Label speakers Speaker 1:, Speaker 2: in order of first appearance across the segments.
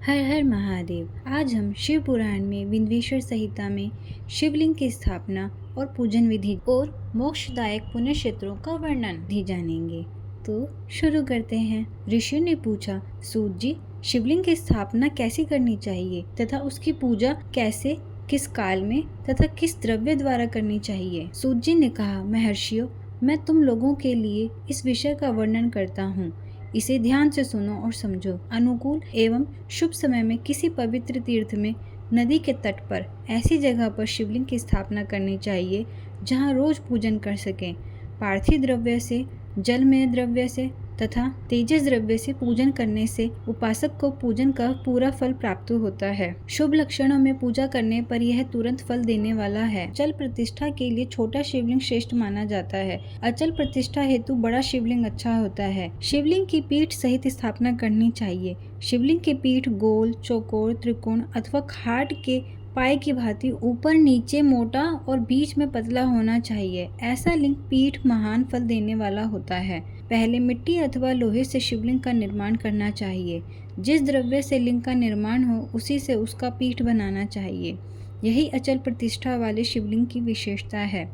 Speaker 1: हर हर महादेव। आज हम शिव पुराण में विंध्येश्वर संहिता में शिवलिंग की स्थापना और पूजन विधि और मोक्षदायक पुण्य क्षेत्रों का वर्णन भी जानेंगे। तो शुरू करते हैं। ऋषि ने पूछा, सूत जी, शिवलिंग की स्थापना कैसे करनी चाहिए तथा उसकी पूजा कैसे, किस काल में तथा किस द्रव्य द्वारा करनी चाहिए। सूत जी ने कहा, महर्षियों, मैं तुम लोगों के लिए इस विषय का वर्णन करता हूँ। इसे ध्यान से सुनो और समझो। अनुकूल एवं शुभ समय में किसी पवित्र तीर्थ में, नदी के तट पर ऐसी जगह पर शिवलिंग की स्थापना करनी चाहिए जहाँ रोज पूजन कर सकें। पार्थिव द्रव्य से, जलमय द्रव्य से तथा तेजस द्रव्य से पूजन करने से उपासक को पूजन का पूरा फल प्राप्त होता है। शुभ लक्षणों में पूजा करने पर यह तुरंत फल देने वाला है। अचल प्रतिष्ठा के लिए छोटा शिवलिंग श्रेष्ठ माना जाता है। अचल प्रतिष्ठा हेतु बड़ा शिवलिंग अच्छा होता है। शिवलिंग की पीठ सहित स्थापना करनी चाहिए। शिवलिंग की पीठ गोल, चौकोर, त्रिकोण अथवा खाट के पाए की भांति ऊपर नीचे मोटा और बीच में पतला होना चाहिए। ऐसा लिंग पीठ महान फल देने वाला होता है। पहले मिट्टी अथवा लोहे से शिवलिंग का निर्माण करना चाहिए। जिस द्रव्य से लिंग का निर्माण हो उसी से उसका पीठ बनाना चाहिए। यही अचल प्रतिष्ठा वाले शिवलिंग की विशेषता है।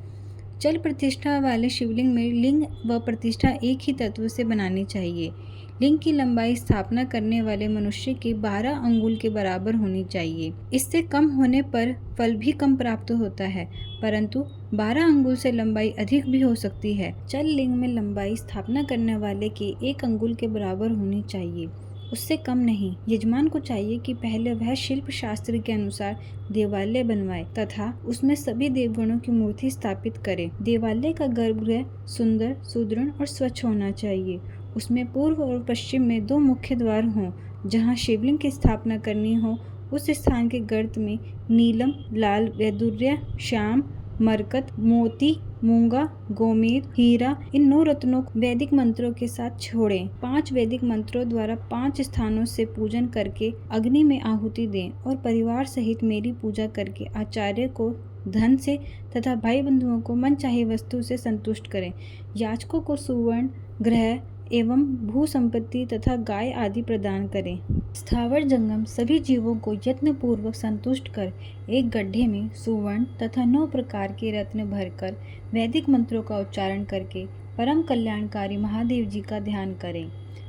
Speaker 1: चल प्रतिष्ठा वाले शिवलिंग में लिंग व प्रतिष्ठा एक ही तत्व से बनानी चाहिए। लिंग की लंबाई स्थापना करने वाले मनुष्य के 12 अंगुल के बराबर होनी चाहिए। इससे कम होने पर फल भी कम प्राप्त होता है, परंतु 12 अंगुल से लंबाई अधिक भी हो सकती है। चल लिंग में लंबाई स्थापना करने वाले के 1 अंगुल के बराबर होनी चाहिए, उससे कम नहीं। यजमान को चाहिए कि पहले वह शिल्प शास्त्र के अनुसार देवालय बनवाए तथा उसमें सभी देवगणों की मूर्ति स्थापित करे। देवालय का गर्भगृह सुंदर, सुदृढ़ और स्वच्छ होना चाहिए। उसमें पूर्व और पश्चिम में 2 मुख्य द्वार हों। जहाँ शिवलिंग की स्थापना करनी हो उस स्थान के गर्त में नीलम, लाल, वैदुर्य, श्याम, मरकत, मोती, मूंगा, गोमेद, हीरा इन 9 रत्नों को वैदिक मंत्रों के साथ छोड़ें। 5 वैदिक मंत्रों द्वारा 5 स्थानों से पूजन करके अग्नि में आहुति दें और परिवार सहित मेरी पूजा करके आचार्य को धन से तथा भाई बंधुओं को मन चाहे वस्तु से संतुष्ट करें। याचकों को सुवर्ण, ग्रह एवं भू संपत्ति तथा गाय आदि प्रदान करें। स्थावर जंगम सभी जीवों को यत्न पूर्वक संतुष्ट कर एक गड्ढे में सुवर्ण तथा 9 प्रकार के रत्न भरकर वैदिक मंत्रों का उच्चारण करके परम कल्याणकारी महादेव जी का ध्यान करें।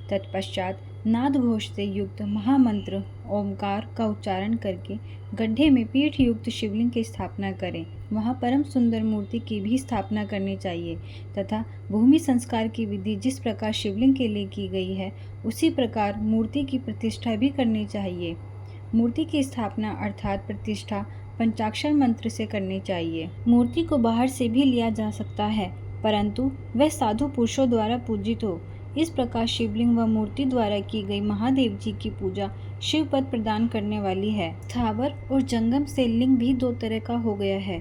Speaker 1: तत्पश्चात नाद घोष से युक्त महामंत्र ओमकार का उच्चारण करके गड्ढे में पीठ युक्त शिवलिंग की स्थापना करें। वहाँ परम सुंदर मूर्ति की भी स्थापना करनी चाहिए तथा भूमि संस्कार की विधि जिस प्रकार शिवलिंग के लिए की गई है उसी प्रकार मूर्ति की प्रतिष्ठा भी करनी चाहिए। मूर्ति की स्थापना अर्थात प्रतिष्ठा पंचाक्षर मंत्र से करनी चाहिए। मूर्ति को बाहर से भी लिया जा सकता है, परंतु वह साधु पुरुषों द्वारा पूजित हो। इस प्रकार शिवलिंग व मूर्ति द्वारा की गई महादेव जी की पूजा शिव पद प्रदान करने वाली है। स्थावर और जंगम से लिंग भी 2 तरह का हो गया है।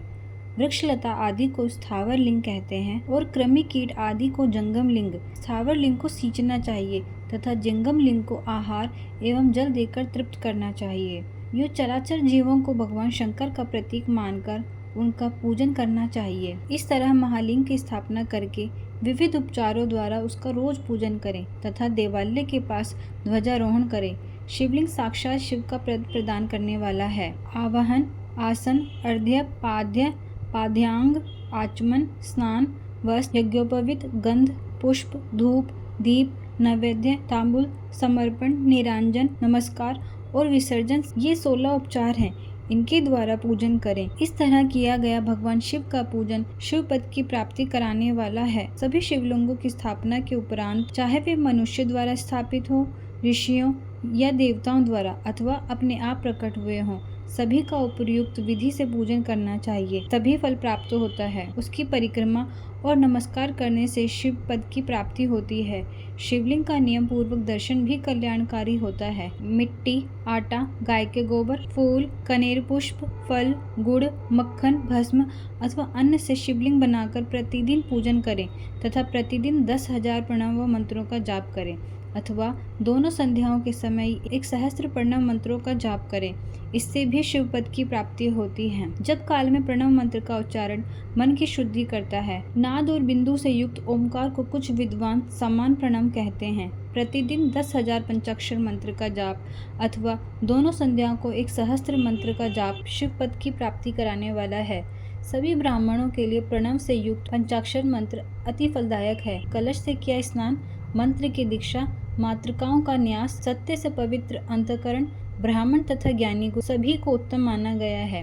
Speaker 1: वृक्षलता आदि को स्थावर लिंग कहते हैं और कृमि कीट आदि को जंगम लिंग। स्थावर लिंग को सींचना चाहिए तथा जंगम लिंग को आहार एवं जल देकर तृप्त करना चाहिए। यो चराचर जीवों को भगवान शंकर का प्रतीक मानकर उनका पूजन करना चाहिए। इस तरह महालिंग की स्थापना करके विविध उपचारों द्वारा उसका रोज पूजन करें तथा देवालय के पास ध्वजारोहण करें। शिवलिंग साक्षात शिव का प्रदान करने वाला है। आवाहन, आसन, अर्घ्य, पाद्य, पाद्यांग, आचमन, स्नान, वस्त्र, यज्ञोपवीत, गंध, पुष्प, धूप, दीप, नैवेद्य, तांबूल, समर्पण, निरांजन, नमस्कार और विसर्जन, ये 16 उपचार हैं। इनके द्वारा पूजन करें। इस तरह किया गया भगवान शिव का पूजन शिव पद की प्राप्ति कराने वाला है। सभी शिवलिंगों की स्थापना के उपरांत चाहे वे मनुष्य द्वारा स्थापित हो, ऋषियों या देवताओं द्वारा अथवा अपने आप प्रकट हुए हों, सभी का उपयुक्त विधि से पूजन करना चाहिए, तभी फल प्राप्त होता है। उसकी परिक्रमा और नमस्कार करने से शिव पद की प्राप्ति होती है। शिवलिंग का नियम पूर्वक दर्शन भी कल्याणकारी होता है। मिट्टी, आटा, गाय के गोबर, फूल, कनेर पुष्प, फल, गुड़, मक्खन, भस्म अथवा अन्न से शिवलिंग बनाकर प्रतिदिन पूजन करें तथा प्रतिदिन 10,000 प्रणव मंत्रों का जाप करें अथवा दोनों संध्याओं के समय 1 सहस्त्र प्रणव मंत्रों का जाप करें। इससे भी शिव पद की प्राप्ति होती है। जब काल में प्रणव मंत्र का उच्चारण मन की शुद्धि करता है। नाद और बिंदु से युक्त ओमकार को कुछ विद्वान समान प्रणव कहते हैं। प्रतिदिन 10,000 पंचाक्षर मंत्र का जाप अथवा दोनों संध्याओं को एक सहस्त्र मंत्र का जाप शिव पद की प्राप्ति कराने वाला है। सभी ब्राह्मणों के लिए प्रणव से युक्त पंचाक्षर मंत्र अति फलदायक है। कलश से किया स्नान, मंत्र की दीक्षा, मातृकाओं का न्यास, सत्य से पवित्र अंतःकरण, ब्राह्मण तथा ज्ञानी को सभी को उत्तम माना गया है।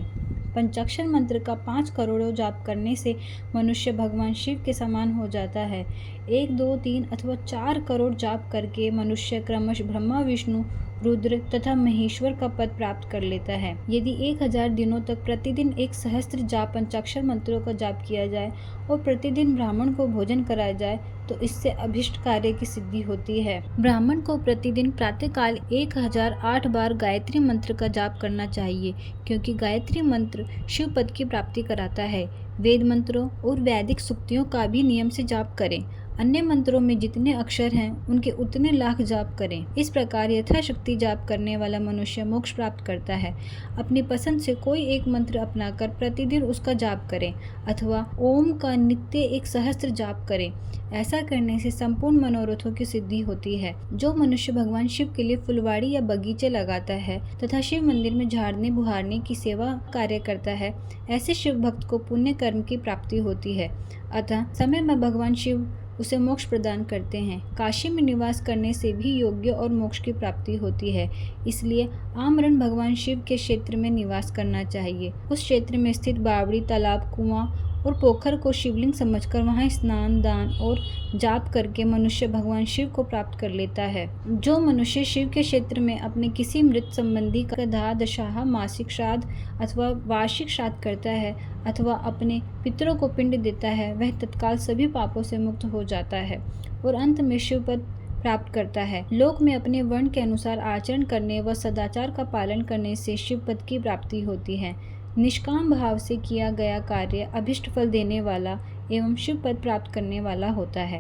Speaker 1: पंचाक्षर मंत्र का 5 करोड़ों जाप करने से मनुष्य भगवान शिव के समान हो जाता है। 1, 2, 3 अथवा 4 करोड़ जाप करके मनुष्य क्रमश ब्रह्मा, विष्णु, रुद्र तथा महेश्वर का पद प्राप्त कर लेता है। यदि 1000 दिनों तक प्रतिदिन एक सहस्त्र जाप पंचाक्षर मंत्रों का जाप किया जाए और प्रतिदिन ब्राह्मण को भोजन कराया जाए तो इससे अभिष्ट कार्य की सिद्धि होती है। ब्राह्मण को प्रतिदिन प्रातःकाल 1008 बार गायत्री मंत्र का जाप करना चाहिए, क्योंकि गायत्री मंत्र शिव पद की प्राप्ति कराता है। वेद मंत्रों और वैदिक सूक्तियों का भी नियम से जाप करें। अन्य मंत्रों में जितने अक्षर हैं उनके उतने लाख जाप करें। इस प्रकार यथाशक्ति जाप करने वाला मनुष्य मोक्ष प्राप्त करता है। अपनी पसंद से कोई एक मंत्र अपनाकर प्रतिदिन उसका जाप करें अथवा ओम का नित्य 1 सहस्त्र जाप करें। ऐसा करने से संपूर्ण मनोरथों की सिद्धि होती है। जो मनुष्य भगवान शिव के लिए फुलवाड़ी या बगीचे लगाता है तथा शिव मंदिर में झाड़ने बुहारने की सेवा कार्य करता है, ऐसे शिव भक्त को पुण्य कर्म की प्राप्ति होती है। अतः समय में भगवान शिव उसे मोक्ष प्रदान करते हैं। काशी में निवास करने से भी योग्य और मोक्ष की प्राप्ति होती है। इसलिए आमरण भगवान शिव के क्षेत्र में निवास करना चाहिए। उस क्षेत्र में स्थित बावड़ी, तालाब, कुआं और पोखर को शिवलिंग समझकर वहां स्नान, दान और जाप करके मनुष्य भगवान शिव को प्राप्त कर लेता है। जो मनुष्य शिव के क्षेत्र में अपने किसी मृत संबंधी का दाह, दशा, मासिक श्राद्ध अथवा वार्षिक श्राद्ध करता है अथवा अपने पितरों को पिंड देता है, वह तत्काल सभी पापों से मुक्त हो जाता है और अंत में शिव पद प्राप्त करता है। लोक में अपने वर्ण के अनुसार आचरण करने व सदाचार का पालन करने से शिव पद की प्राप्ति होती है। निष्काम भाव से किया गया कार्य अभिष्ट फल देने वाला एवं शिव पद प्राप्त करने वाला होता है।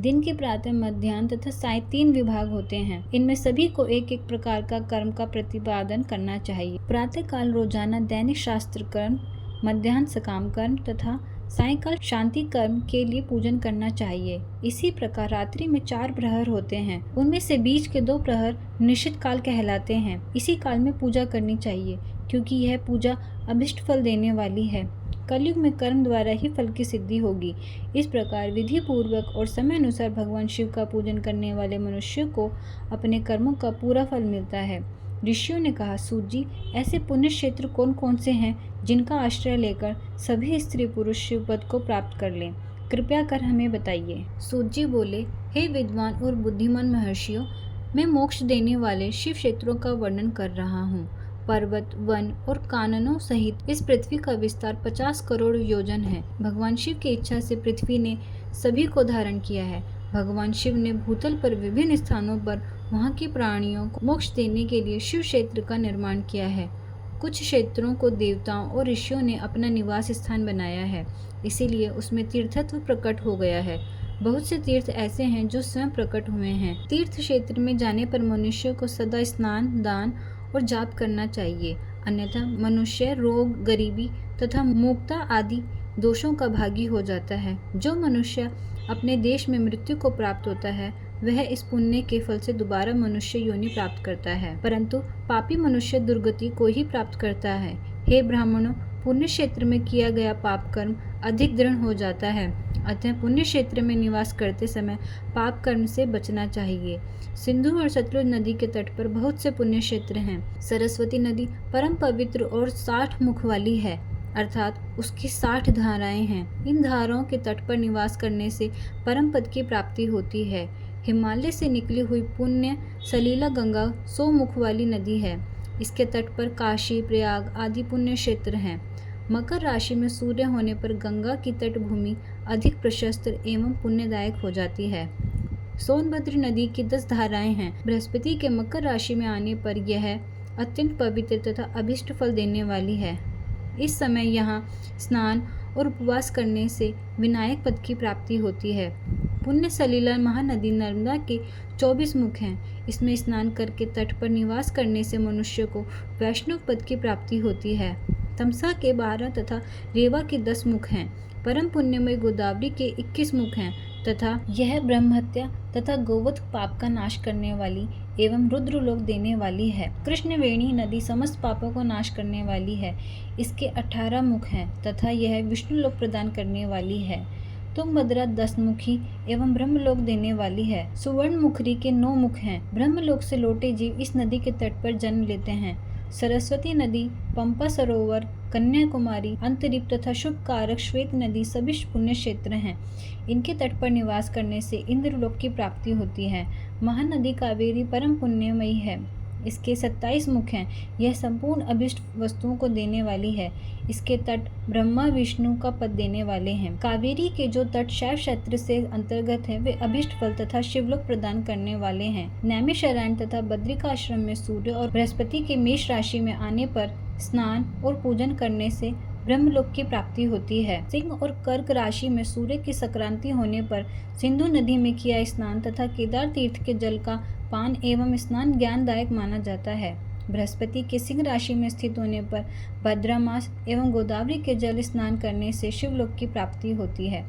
Speaker 1: दिन के प्रातः, मध्याह्न तथा साय 3 विभाग होते हैं। इनमें सभी को एक एक प्रकार का कर्म का प्रतिपादन करना चाहिए। प्रातः काल रोजाना दैनिक शास्त्र कर्म, मध्याह्न सकाम कर्म तथा सायंकाल शांति कर्म के लिए पूजन करना चाहिए। इसी प्रकार रात्रि में 4 प्रहर होते हैं। उनमें से बीच के 2 प्रहर निश्चित काल कहलाते हैं। इसी काल में पूजा करनी चाहिए, क्योंकि यह पूजा अभिष्ट फल देने वाली है। कलयुग में कर्म द्वारा ही फल की सिद्धि होगी। इस प्रकार विधि पूर्वक और समय अनुसार भगवान शिव का पूजन करने वाले मनुष्य को अपने कर्मों का पूरा फल मिलता है। ऋषियों ने कहा, सूत जी, ऐसे पुण्य क्षेत्र कौन कौन से हैं जिनका आश्रय लेकर सभी स्त्री पुरुष शिव पद को प्राप्त कर लें? कृपया कर हमें बताइए। सूत जी बोले, हे विद्वान और बुद्धिमान महर्षियों, मैं मोक्ष देने वाले शिव क्षेत्रों का वर्णन कर रहा हूँ। पर्वत, वन और काननों सहित इस पृथ्वी का विस्तार 50 करोड़ योजन है। भगवान शिव की इच्छा से पृथ्वी ने सभी को धारण किया है। भगवान शिव ने भूतल पर विभिन्न स्थानों पर वहाँ के प्राणियों को मोक्ष देने के लिए शिव क्षेत्र का निर्माण किया है। कुछ क्षेत्रों को देवताओं और ऋषियों ने अपना निवास स्थान बनाया है, इसीलिए उसमें तीर्थत्व प्रकट हो गया है। बहुत से तीर्थ ऐसे हैं जो स्वयं प्रकट हुए हैं। तीर्थ क्षेत्र में जाने पर मनुष्य को सदा स्नान, दान और जाप करना चाहिए, अन्यथा मनुष्य रोग, गरीबी तथा मूर्खता आदि दोषों का भागी हो जाता है। जो मनुष्य अपने देश में मृत्यु को प्राप्त होता है, वह इस पुण्य के फल से दोबारा मनुष्य योनि प्राप्त करता है, परंतु पापी मनुष्य दुर्गति को ही प्राप्त करता है। हे ब्राह्मणों, पुण्य क्षेत्र में किया गया पाप कर्म अधिक दृढ़ हो जाता है, अतः पुण्य क्षेत्र में निवास करते समय पाप कर्म से बचना चाहिए। सिंधु और सतलुज नदी के तट पर बहुत से पुण्य क्षेत्र हैं। सरस्वती नदी परम पवित्र और 60 मुख वाली है, अर्थात उसकी 60 धाराएं हैं। इन धाराओं के तट पर निवास करने से परम पद की प्राप्ति होती है। हिमालय से निकली हुई पुण्य सलीला गंगा 100 मुख वाली नदी है। इसके तट पर काशी, प्रयाग आदि पुण्य क्षेत्र हैं। मकर राशि में सूर्य होने पर गंगा की तटभूमि अधिक प्रशस्त एवं पुण्यदायक हो जाती है। सोनभद्र नदी की 10 धाराएं हैं। बृहस्पति के मकर राशि में आने पर यह अत्यंत पवित्र तथा अभिष्ट फल देने वाली है। इस समय यहाँ स्नान और उपवास करने से विनायक पद की प्राप्ति होती है। पुण्य सलीला महानदी नर्मदा के 24 मुख हैं। इसमें स्नान करके तट पर निवास करने से मनुष्य को वैष्णव पद की प्राप्ति होती है। तमसा के 12 तथा रेवा के 10 मुख हैं। परम पुण्यमय गोदावरी के 21 मुख हैं। तथा यह ब्रह्महत्या तथा गोवध पाप का नाश करने वाली एवं रुद्र लोक देने वाली है। कृष्णवेणी नदी समस्त पापों को नाश करने वाली है। इसके 18 मुख हैं तथा यह विष्णु लोक प्रदान करने वाली है। तुंगभद्रा 10 मुखी एवं ब्रह्मलोक देने वाली है। सुवर्ण मुखरी के 9 मुख हैं। ब्रह्मलोक से लौटे जीव इस नदी के तट पर जन्म लेते हैं। सरस्वती नदी, पंपा सरोवर, कन्याकुमारी, अंतरिप तथा शुभ कारक श्वेत नदी सभी पुण्य क्षेत्र हैं। इनके तट पर निवास करने से इंद्रलोक की प्राप्ति होती है। महानदी कावेरी परम पुण्यमयी है। इसके 27 मुख हैं। यह संपूर्ण अभिष्ट वस्तुओं को देने वाली है। इसके तट ब्रह्मा विष्णु का पद देने वाले हैं। कावेरी के जो तट शैव क्षेत्र से अंतर्गत है वे अभिष्ट फल तथा शिवलोक प्रदान करने वाले हैं। नैमिषारण्य तथा बद्रिका आश्रम में सूर्य और बृहस्पति के मेष राशि में आने पर स्नान और पूजन करने से ब्रह्मलोक की प्राप्ति होती है। सिंह और कर्क राशि में सूर्य की संक्रांति होने पर सिंधु नदी में किया स्नान तथा केदार तीर्थ के जल का पान एवं स्नान ज्ञानदायक माना जाता है। बृहस्पति के सिंह राशि में स्थित होने पर भद्रमास एवं गोदावरी के जल स्नान करने से शिवलोक की प्राप्ति होती है।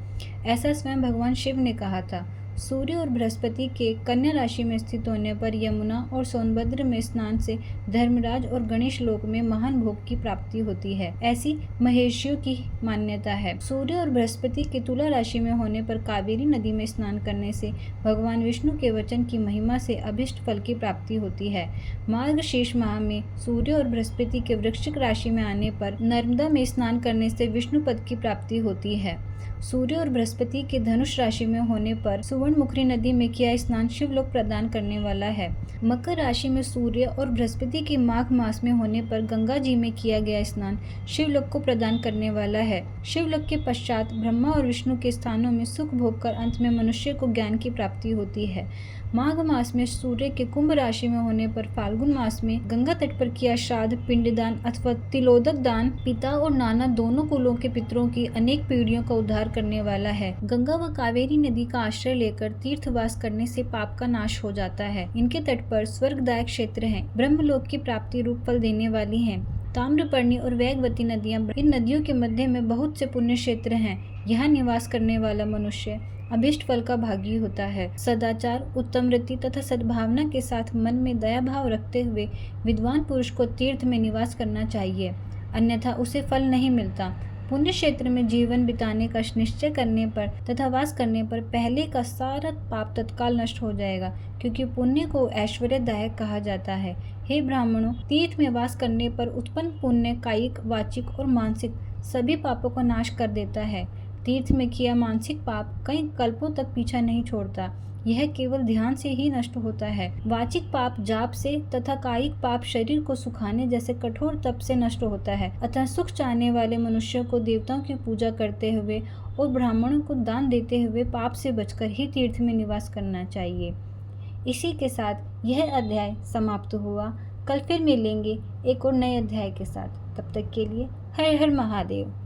Speaker 1: ऐसा स्वयं भगवान शिव ने कहा था। सूर्य और बृहस्पति के कन्या राशि में स्थित होने पर यमुना और सोनभद्र में स्नान से धर्मराज और गणेश लोक में महान भोग की प्राप्ति होती है। ऐसी महेशियों की मान्यता है। सूर्य और बृहस्पति के तुला राशि में होने पर कावेरी नदी में स्नान करने से भगवान विष्णु के वचन की महिमा से अभिष्ट फल की प्राप्ति होती है। मार्गशीर्ष माह में सूर्य और बृहस्पति के वृश्चिक राशि में आने पर नर्मदा में स्नान करने से विष्णु पद की प्राप्ति होती है। सूर्य और बृहस्पति के धनुष राशि में होने पर सुवर्णमुखी नदी में किया स्नान शिवलोक प्रदान करने वाला है। मकर राशि में सूर्य और बृहस्पति के माघ मास में होने पर गंगा जी में किया गया स्नान शिवलोक को प्रदान करने वाला है। शिवलोक के पश्चात ब्रह्मा और विष्णु के स्थानों में सुख भोग कर अंत में मनुष्य को ज्ञान की प्राप्ति होती है। माघ मास में सूर्य के कुंभ राशि में होने पर फाल्गुन मास में गंगा तट पर किया श्राद्ध, पिंडदान अथवा तिलोदक दान पिता और नाना दोनों कुलों के पितरों की अनेक पीढ़ियों का उद्धार करने वाला है। गंगा व कावेरी नदी का आश्रय लेकर तीर्थवास करने से पाप का नाश हो जाता है। इनके तट पर स्वर्गदायक क्षेत्र हैं। ब्रह्मलोक की प्राप्ति रूप फल देने वाली हैं। ताम्रपर्णी और वेगवती नदियां, इन नदियों के मध्य में बहुत से पुण्य क्षेत्र हैं। यहाँ निवास करने वाला मनुष्य अभिष्ट फल का भागी होता है। सदाचार, उत्तम वृत्ति तथा सद्भावना के साथ मन में दया भाव रखते हुए विद्वान पुरुष को तीर्थ में निवास करना चाहिए, अन्यथा उसे फल नहीं मिलता। पुण्य क्षेत्र में जीवन बिताने का निश्चय करने पर तथा वास करने पर पहले का सारा पाप तत्काल नष्ट हो जाएगा, क्योंकि पुण्य को ऐश्वर्यदायक कहा जाता है। हे ब्राह्मणों, तीर्थ में वास करने पर उत्पन्न पुण्य कायिक, वाचिक और मानसिक सभी पापों का नाश कर देता है। तीर्थ में किया मानसिक पाप कई कल्पों तक पीछा नहीं छोड़ता। यह केवल ध्यान से ही नष्ट होता है। वाचिक पाप जाप से तथा कायिक पाप शरीर को सुखाने जैसे कठोर तप से नष्ट होता है। अतः सुख चाहने वाले मनुष्यों को देवताओं की पूजा करते हुए और ब्राह्मणों को दान देते हुए पाप से बचकर ही तीर्थ में निवास करना चाहिए। इसी के साथ यह अध्याय समाप्त हुआ। कल फिर मिलेंगे एक और नए अध्याय के साथ। तब तक के लिए हर हर महादेव।